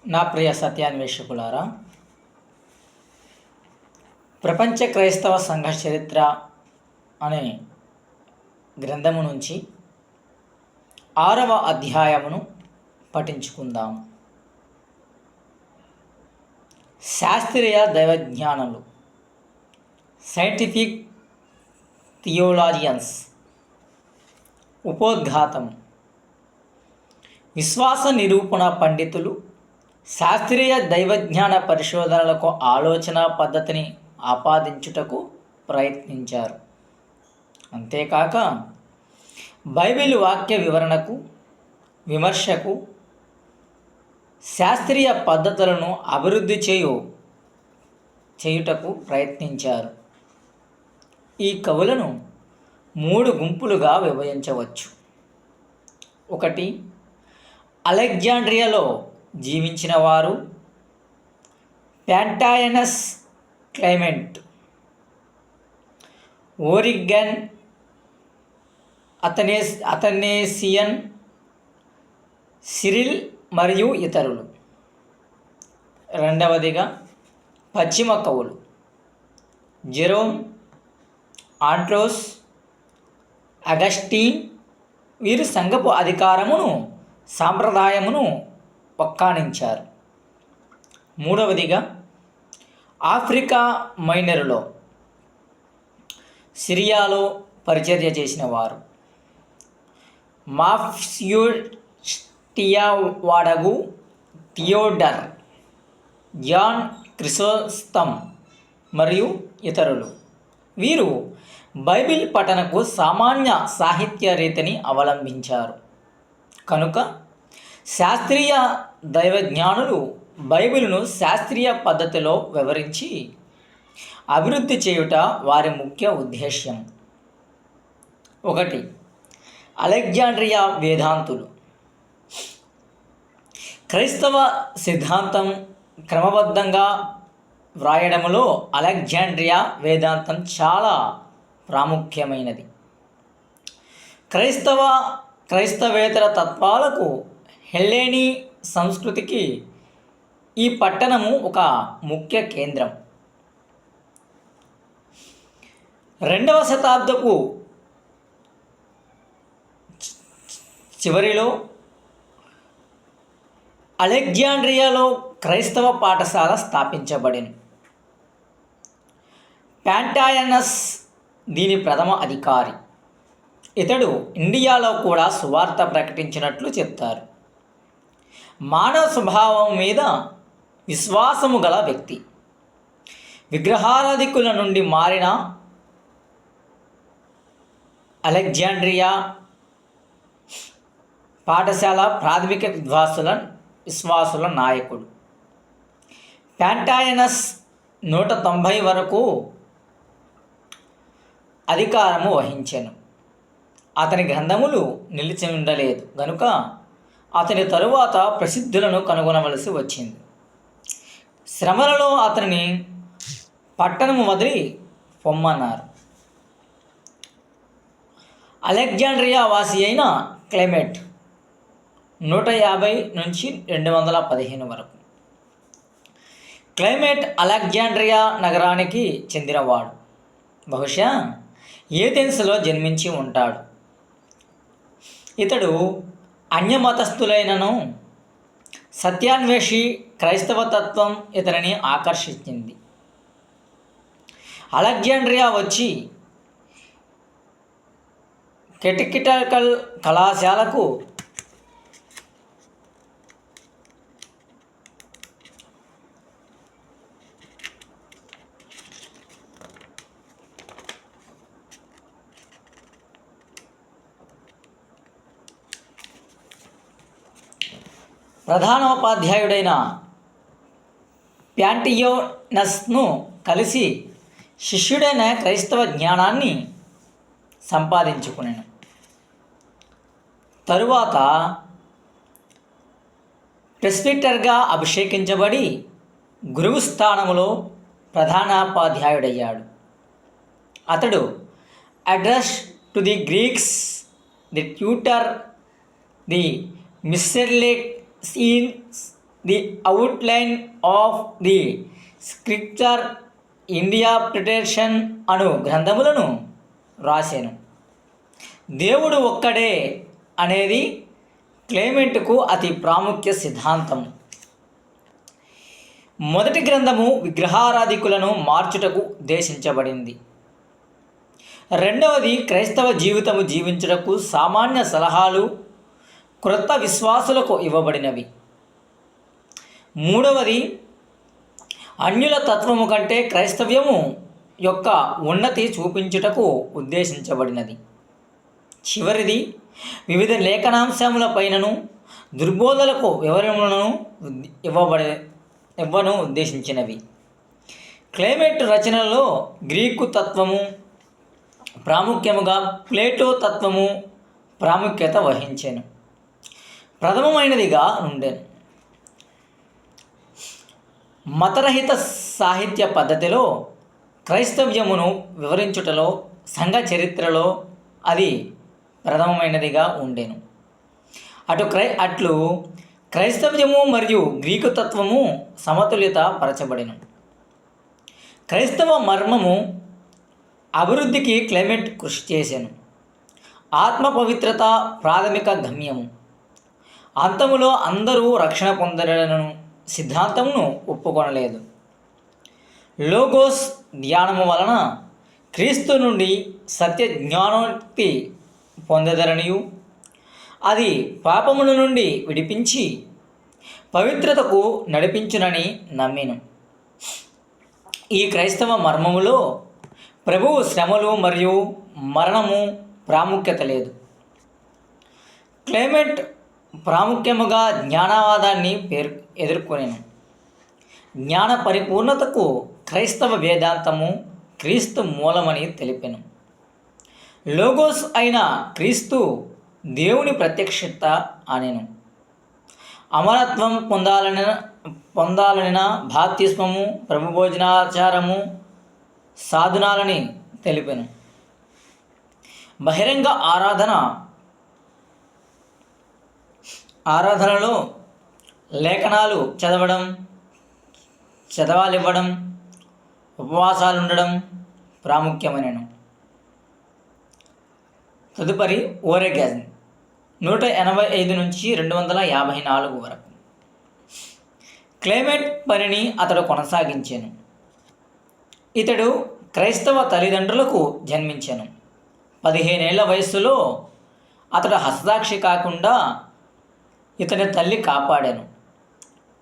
నా ప్రియ సత్యాన్వేషకులారా, ప్రపంచ క్రైస్తవ సంఘ చరిత్ర అనే గ్రంథము నుంచి 6వ అధ్యాయమును పఠించుకుందాము. శాస్త్రీయ దైవజ్ఞానులు, సైంటిఫిక్ థియోలాజియన్స్. ఉపోద్ఘాతం: విశ్వాస నిరూపణ పండితులు శాస్త్రీయ దైవజ్ఞాన పరిశోధనలకు ఆలోచన పద్ధతిని ఆపాదించుటకు ప్రయత్నించారు. అంతేకాక బైబిల్ వాక్య వివరణకు, విమర్శకు శాస్త్రీయ పద్ధతులను అభివృద్ధి చేయుటకు ప్రయత్నించారు. ఈ కవులను 3 గుంపులుగా విభజించవచ్చు. 1. అలెగ్జాండ్రియాలో జీవించిన వారు, ప్యాంటాయనస్, క్లైమెంట్, ఓరిగన్, అథనేసియన్, సిరిల్ మరియు ఇతరులు. 2. పశ్చిమ కవులు, జెరోమ్, ఆండ్రోస్, అగస్టీన్. వీరు సంఘపు అధికారమును, సాంప్రదాయమును వక్కాణించారు. 3. ఆఫ్రికా మైనరులో, సిరియాలో పరిచర్య చేసిన వారు, మాఫ్యూటియావాడగు థియోడర్, జాన్ క్రిసోస్టమ్ మరియు ఇతరులు. వీరు బైబిల్ పఠనకు సామాన్య సాహిత్య రీతిని అవలంబించారు. కనుక శాస్త్రీయ దైవజ్ఞానులు బైబిలును శాస్త్రీయ పద్ధతిలో వివరించి అభివృద్ధి చేయుట వారి ముఖ్య ఉద్దేశ్యం. 1. అలెగ్జాండ్రియా వేదాంతులు. క్రైస్తవ సిద్ధాంతం క్రమబద్ధంగా వ్రాయడంలో అలెగ్జాండ్రియా వేదాంతం చాలా ప్రాముఖ్యమైనది. క్రైస్తవేతర తత్వాలకు, హెల్లెనీ సంస్కృతికి ఈ పట్టణము ఒక ముఖ్య కేంద్రం. 2వ శతాబ్దపు చివరిలో అలెగ్జాండ్రియాలో క్రైస్తవ పాఠశాల స్థాపించబడింది. ప్యాంటాయనస్ దీని ప్రథమ అధికారి. ఇతడు ఇండియాలో కూడా సువార్త ప్రకటించినట్లు చెప్తారు. మానవ స్వభావం మీద విశ్వాసము గల వ్యక్తి. విగ్రహారాధికుల నుండి మారిన అలెగ్జాండ్రియా పాఠశాల ప్రాథమిక విశ్వాసుల నాయకుడు. ప్యాంటాయనస్ 190 వరకు అధికారము వహించెను. అతని గ్రంథములు నిలిచి ఉండలేదు గనుక అతని తరువాత ప్రసిద్ధులను కనుగొనవలసి వచ్చింది. శ్రమలలో అతనిని పట్టణము వదిలి పొమ్మన్నారు. అలెగ్జాండ్రియా వాసి అయిన క్లైమెంట్ 150 నుంచి 215 వరకు. క్లైమెంట్ అలెగ్జాండ్రియా నగరానికి చెందినవాడు. బహుశా ఏథెన్స్లో జన్మించి ఉంటాడు. ఇతడు అన్యమతస్థులైనను సత్యాన్వేషి క్రైస్తవ తత్వం ఇతనిని ఆకర్షించింది. అలెగ్జాండ్రియా వచ్చి కెటికిటల్ కళాశాలకు ప్రధానోపాధ్యాయుడైన ప్యాంటియోనస్ను కలిసి శిష్యుడైన క్రైస్తవ జ్ఞానాన్ని సంపాదించుకునేను. తరువాత ప్రెస్బిటర్గా అభిషేకించబడి గురువు స్థానములో ప్రధానోపాధ్యాయుడయ్యాడు. అతడు address to the Greeks, the tutor, the miscellanies the outline of the scripture interpretation అను గ్రంథములను రాశాను. దేవుడు ఒక్కడే అనేది క్లెమెంట్కు అతి ప్రాముఖ్య సిద్ధాంతం. మొదటి గ్రంథము విగ్రహారాధికులను మార్చుటకు ఉద్దేశించబడింది. రెండవది క్రైస్తవ జీవితము జీవించుటకు సామాన్య సలహాలు క్రొత్త విశ్వాసులకు ఇవ్వబడినవి. మూడవది అన్యుల తత్వము కంటే క్రైస్తవ్యము యొక్క ఉన్నతి చూపించుటకు ఉద్దేశించబడినది. చివరిది వివిధ లేఖనాంశములపైనను దుర్బోధలకు వివరణలను ఇవ్వను ఉద్దేశించినవి. క్లెమెంట్ రచనలలో గ్రీకు తత్వము ప్రాముఖ్యముగా ప్లేటో తత్వము ప్రాముఖ్యత వహించెను. ప్రథమమైనదిగా ఉండెను. మతరహిత సాహిత్య పద్ధతిలో క్రైస్తవ్యమును వివరించుటలో సంఘ చరిత్రలో అది ప్రథమమైనదిగా ఉండెను. అట్లు క్రైస్తవ్యము మరియు గ్రీకు తత్వము సమతుల్యత పరచబడెను. క్రైస్తవ మర్మము అభివృద్ధికి క్లెమెంట్ కృషి చేశాను. ఆత్మ పవిత్రత ప్రాథమిక గమ్యము. అంతములో అందరూ రక్షణ పొందలను సిద్ధాంతమును ఒప్పుకొనలేదు. లోగోస్ ధ్యానము వలన క్రీస్తు నుండి సత్య జ్ఞానోక్తి పొందదరనియు అది పాపముల నుండి విడిపించి పవిత్రతకు నడిపించునని నమ్మెను. ఈ క్రైస్తవ మర్మములో ప్రభువు శ్రమలు మరియు మరణము ప్రాముఖ్యత లేదు. క్లెమెంట్ ప్రాముఖ్యముగా జ్ఞానవాదాన్ని ఎదుర్కొనేను. జ్ఞాన పరిపూర్ణతకు క్రైస్తవ వేదాంతము క్రీస్తు మూలమని తెలిపెను. లోగోస్ అయిన క్రీస్తు దేవుని ప్రత్యక్షత అనెను. అమరత్వం పొందాలనిన బాప్తిస్మము ప్రభుభోజనాచారము సాధనాలని తెలిపెను. బహిరంగ ఆరాధనలో లేఖనాలు చదవాలివ్వడం ఉపవాసాలు ఉండడం ప్రాముఖ్యమైనను. తదుపరి ఓరెగాన్ 185 నుంచి 254 వరకు. క్లెమెంట్ పనిని అతడు కొనసాగించాను. ఇతడు క్రైస్తవ తల్లిదండ్రులకు జన్మించాను. 15 ఏళ్ల వయస్సులో అతడు హస్తసాక్షి కాకుండా ఇతని తల్లి కాపాడాను.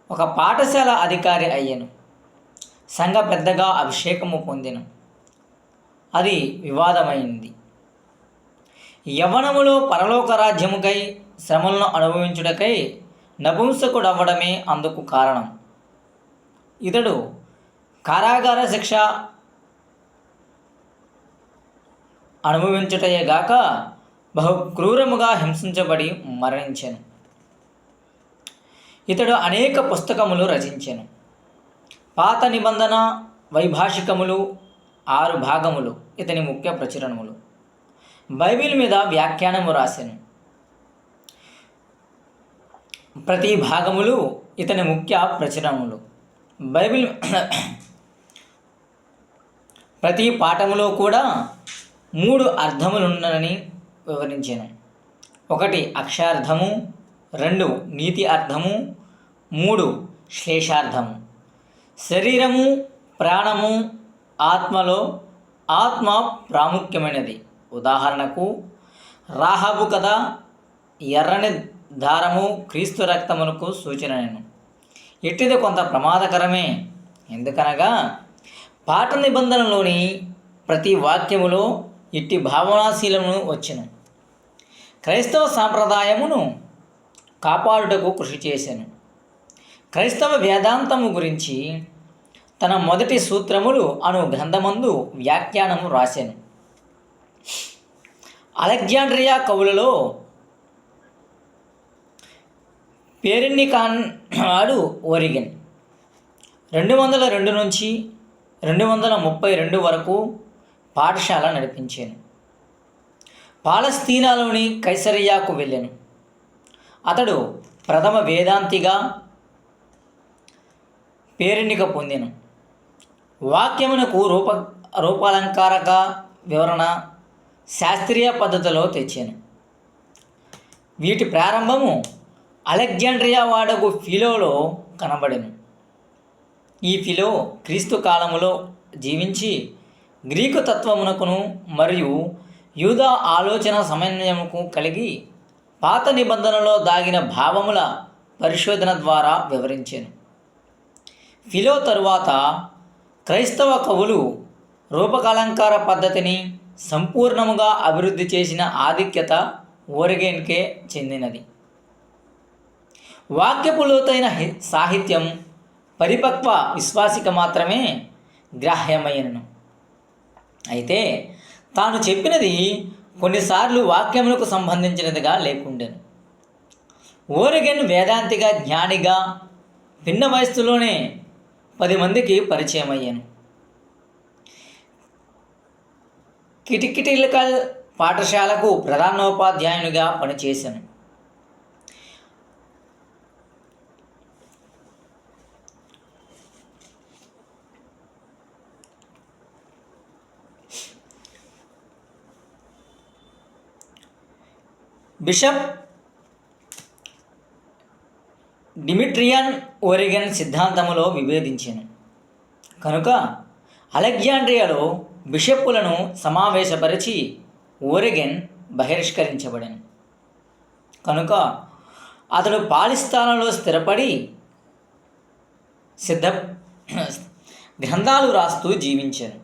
ఒక పాఠశాల అధికారి అయ్యాను. సంఘ పెద్దగా అభిషేకము పొందెను. అది వివాదమైంది. యవ్వనములో పరలోక రాజ్యముకై శ్రమలను అనుభవించుటకై నపుంసకుడవ్వడమే అందుకు కారణం. ఇతడు కారాగార శిక్ష అనుభవించుటయేగాక బహు క్రూరముగా హింసించబడి మరణించెను. ఇతడు అనేక పుస్తకములు రచించెను. పాత నిబంధన వైభాషికములు 6 భాగములు ఇతని ముఖ్య ప్రచురణములు. బైబిల్ మీద వ్యాఖ్యానము రాసెను. ప్రతి భాగములు ఇతని ముఖ్య ప్రచురణములు. బైబిల్ ప్రతి పాఠములో కూడా 3 అర్థములున్నని వివరించాను. 1 అక్షార్థము, 2 నీతి అర్థము, 3 శ్లేషార్థము. శరీరము, ప్రాణము, ఆత్మలో ఆత్మ ప్రాముఖ్యమైనది. ఉదాహరణకు రాహాబు కథ ఎర్రని దారము క్రీస్తు రక్తమునకు సూచనను. ఇట్టిది కొంత ప్రమాదకరమే. ఎందుకనగా పాత నిబంధనలోని ప్రతి వాక్యములో ఇట్టి భావనాశీలము వచ్చెను. క్రైస్తవ సాంప్రదాయమును కాపాడుటకు కృషి చేశాను. క్రైస్తవ వేదాంతము గురించి తన మొదటి సూత్రములు అను గ్రంథమందు వ్యాఖ్యానము రాశాను. అలెగ్జాండ్రియా కవులలో పేరెన్నికాన్ వాడు ఓరిగన్ 202 నుంచి 232 వరకు పాఠశాల నడిపించాను. పాలస్తీనాలోని కైసరియాకు వెళ్ళాను. అతడు ప్రథమ వేదాంతిగా పేరెన్నిక పొందెను. వాక్యమునకు రూపాలంకారక వివరణ శాస్త్రీయ పద్ధతిలో తెచ్చాను. వీటి ప్రారంభము అలెగ్జాండ్రియా వాడకు ఫిలోలో కనబడెను. ఈ ఫిలో క్రీస్తు కాలములో జీవించి గ్రీకు తత్వమునకును మరియు యూదా ఆలోచన సమన్వయముకు కలిగి పాత నిబంధనలో దాగిన భావముల పరిశోధన ద్వారా వివరించాను. ఫిలో తరువాత క్రైస్తవ కవులు రూపకాలంకార పద్ధతిని సంపూర్ణముగా అభివృద్ధి చేసిన ఆధిక్యత ఓరిగెన్కే చెందినది. వాక్యపు లోతైన సాహిత్యం పరిపక్వ విశ్వాసిక మాత్రమే గ్రాహ్యమైనను. అయితే తాను చెప్పినది కొన్నిసార్లు వాక్యములకు సంబంధించినదిగా లేకుండెను. ఓరిగెన్ వేదాంతిగా జ్ఞానిగా భిన్న వయస్సులోనే 10 మందికి పరిచయం అయ్యాను. కిటికిటికల్ పాఠశాలకు ప్రధానోపాధ్యాయునిగా పనిచేశాను. బిషప్ డిమిట్రియన్ ఓరిగెన్ సిద్ధాంతములో విభేదించాను కనుక అలెగ్జాండ్రియాలో బిషప్పులను సమావేశపరిచి ఓరిగెన్ బహిష్కరించబడెను. కనుక అతడు పాలిస్తానాలో స్థిరపడి గ్రంథాలు రాస్తూ జీవించాను.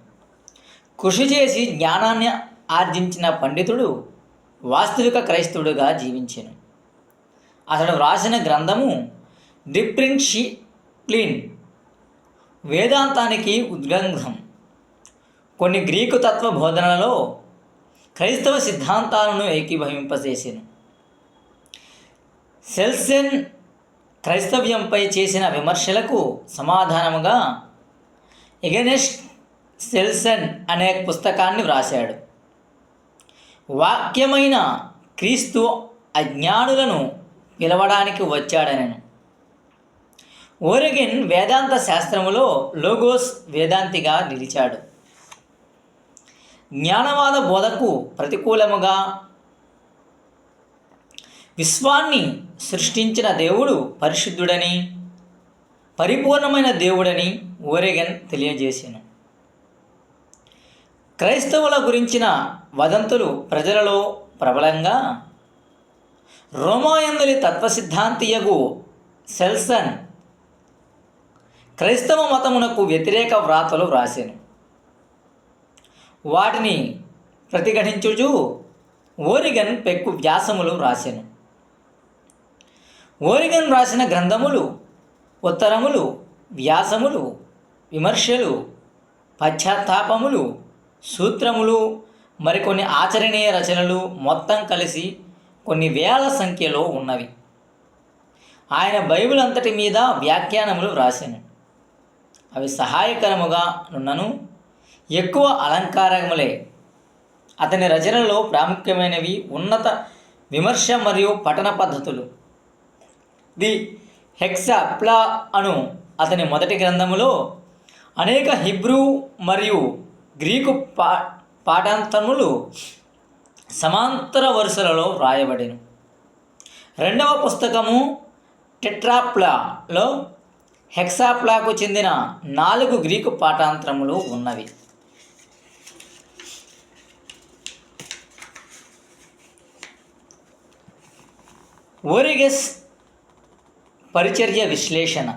కృషి చేసి జ్ఞానాన్ని ఆర్జించిన పండితుడు వాస్తవిక క్రైస్తవుడుగా జీవించాను. అతడు వ్రాసిన గ్రంథము డిప్రిన్షిప్లిన్ వేదాంతానికి ఉద్గ్రంథం. కొన్ని గ్రీకు తత్వ బోధనలలో క్రైస్తవ సిద్ధాంతాలను ఏకీభవింపజేసాను. సెల్సెన్ క్రైస్తవ్యంపై చేసిన విమర్శలకు సమాధానముగా ఎగనెస్ట్ సెల్సెన్ అనే పుస్తకాన్ని వ్రాశాడు. వాక్యమైన క్రీస్తు అజ్ఞానులను పిలవడానికి వచ్చాడనను. ఓరిగెన్ వేదాంత శాస్త్రములో లోగోస్ వేదాంతిగా నిలిచాడు. జ్ఞానవాద బోధకు ప్రతికూలముగా విశ్వాన్ని సృష్టించిన దేవుడు పరిశుద్ధుడని, పరిపూర్ణమైన దేవుడని ఓరిగెన్ తెలియజేసాను. క్రైస్తవుల గురించిన వదంతులు ప్రజలలో ప్రబలంగా రోమాయందలి తత్వసిద్ధాంతియగు సెల్సన్ క్రైస్తవ మతమునకు వ్యతిరేక వ్రాతలు వ్రాసాను. వాటిని ప్రతిఘటించుచు ఓరిగెన్ పెక్కు వ్యాసములు వ్రాసాను. ఓరిగెన్ వ్రాసిన గ్రంథములు, ఉత్తరములు, వ్యాసములు, విమర్శలు, పశ్చాత్తాపములు, సూత్రములు, మరికొన్ని ఆచరణీయ రచనలు మొత్తం కలిసి కొన్ని వేల సంఖ్యలో ఉన్నవి. ఆయన బైబిల్ అంతటి మీద వ్యాఖ్యానములు వ్రాసాను. అవి సహాయకరముగా నున్నను ఎక్కువ అలంకారములే. అతని రచనలో ప్రాముఖ్యమైనవి ఉన్నత విమర్శ మరియు పఠన పద్ధతులు. ది హెక్సాప్లా అను అతని మొదటి గ్రంథములో అనేక హిబ్రూ మరియు గ్రీకు పాఠాంతరములు సమాంతర వరుసలలో వ్రాయబడిను. రెండవ పుస్తకము టెట్రాప్లాలో హెక్సాప్లాకు చెందిన 4 గ్రీకు పాఠాంతరములు ఉన్నవి. ఓరిగెస్ పరిచర్య విశ్లేషణ.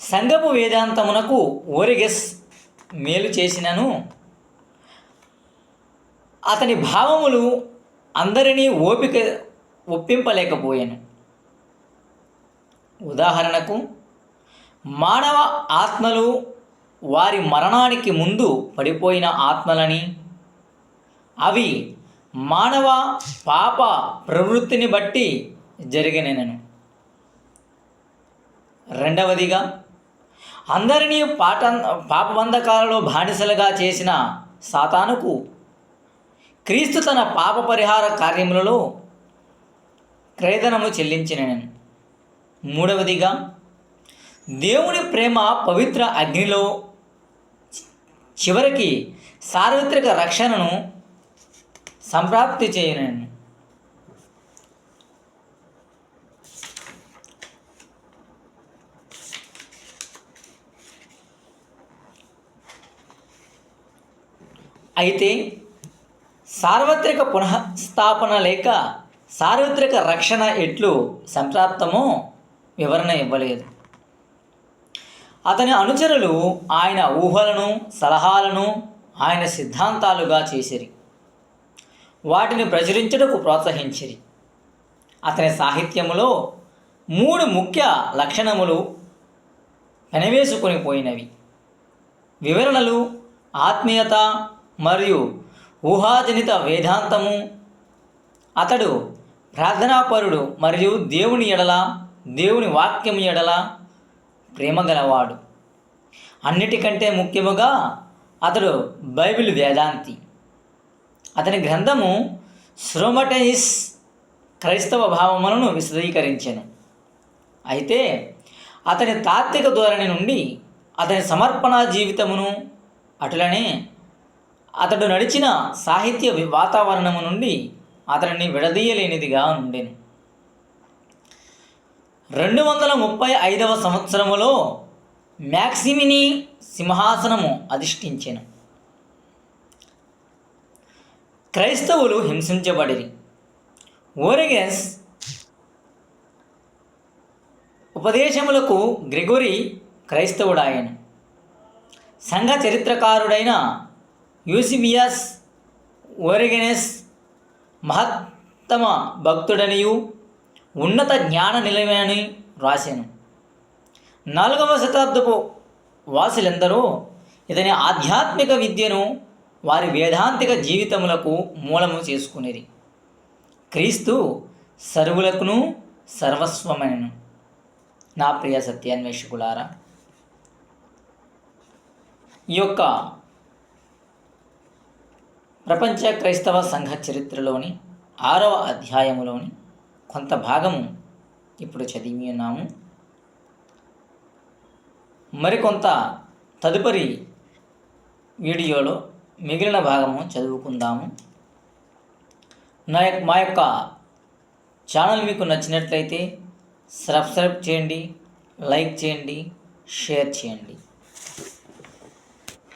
సంఘపు వేదాంతమునకు ఓరిగెస్ మేలు చేసినను అతని భావములు అందరినీ ఒప్పింపలేకపోయాను. ఉదాహరణకు, మానవ ఆత్మలు వారి మరణానికి ముందు పడిపోయిన ఆత్మలని, అవి మానవ పాప ప్రవృత్తిని బట్టి జరిగినను. రెండవదిగా, అందరినీ పాపబంధకాలలో బానిసలుగా చేసిన సాతానుకు క్రీస్తు తన పాప పరిహార కార్యములలో క్రయధనము చెల్లించినను. మూడవదిగా, దేవుని ప్రేమ పవిత్ర అగ్నిలో చివరికి సార్వత్రిక రక్షణను సంప్రాప్తి చేయను. అయితే సార్వత్రిక పునఃస్థాపన లేక సార్వత్రిక రక్షణ ఎట్లు సంప్రాప్తమో వివరణ ఇవ్వలేదు. అతని అనుచరులు ఆయన ఊహలను సలహాలను ఆయన సిద్ధాంతాలుగా చేసిరి, వాటిని ప్రచురించుటకు ప్రోత్సహించిరి. అతని సాహిత్యములో 3 ముఖ్య లక్షణములు పెనవేసుకొని పోయినవి: వివరణలు, ఆత్మీయత మరియు ఊహాజనిత వేదాంతము. అతడు ప్రార్థనాపరుడు మరియు దేవుని వాక్యము ఎడల ప్రేమ గలవాడు. అన్నిటికంటే ముఖ్యముగా అతడు బైబిల్ వేదాంతి. అతని గ్రంథము శ్రోమటైస్ క్రైస్తవ భావములను విశదీకరించెను. అయితే అతని తాత్విక ధోరణి నుండి అతని సమర్పణ జీవితమును, అటులనే అతడు నడిచిన సాహిత్య వాతావరణము నుండి అతనిని విడదీయలేనిదిగా ఉండెను. 235వ సంవత్సరములో మ్యాక్సిమిని సింహాసనము అధిష్ఠించెను. క్రైస్తవులు హింసించబడిరి. ఓరిగెన్స్ ఉపదేశములకు గ్రెగొరీ క్రైస్తవుడాయను. సంఘ చరిత్రకారుడైన యూసిబియస్ ఓరిగెనస్ మహత్తమ భక్తుడనియు ఉన్నత జ్ఞాన నిలయమని వ్రాసెను. 4వ శతాబ్దపు వాసులెందరో ఇతని ఆధ్యాత్మిక విద్యను వారి వేదాంతిక జీవితములకు మూలము చేసుకునేది. క్రీస్తు సర్వులకును సర్వస్వమనెను. నా ప్రియ సత్యాన్వేషకులారా, ఈ యొక్క ప్రపంచ క్రైస్తవ సంఘ చరిత్రలోని 6వ అధ్యాయములోని కొంత భాగము ఇప్పుడు చదివి ఉన్నాము. మరికొంత తదుపరి వీడియోలో మిగిలిన భాగము చదువుకుందాము. మా యొక్క ఛానల్ మీకు నచ్చినట్లయితే సబ్స్క్రైబ్ చేయండి, లైక్ చేయండి, షేర్ చేయండి.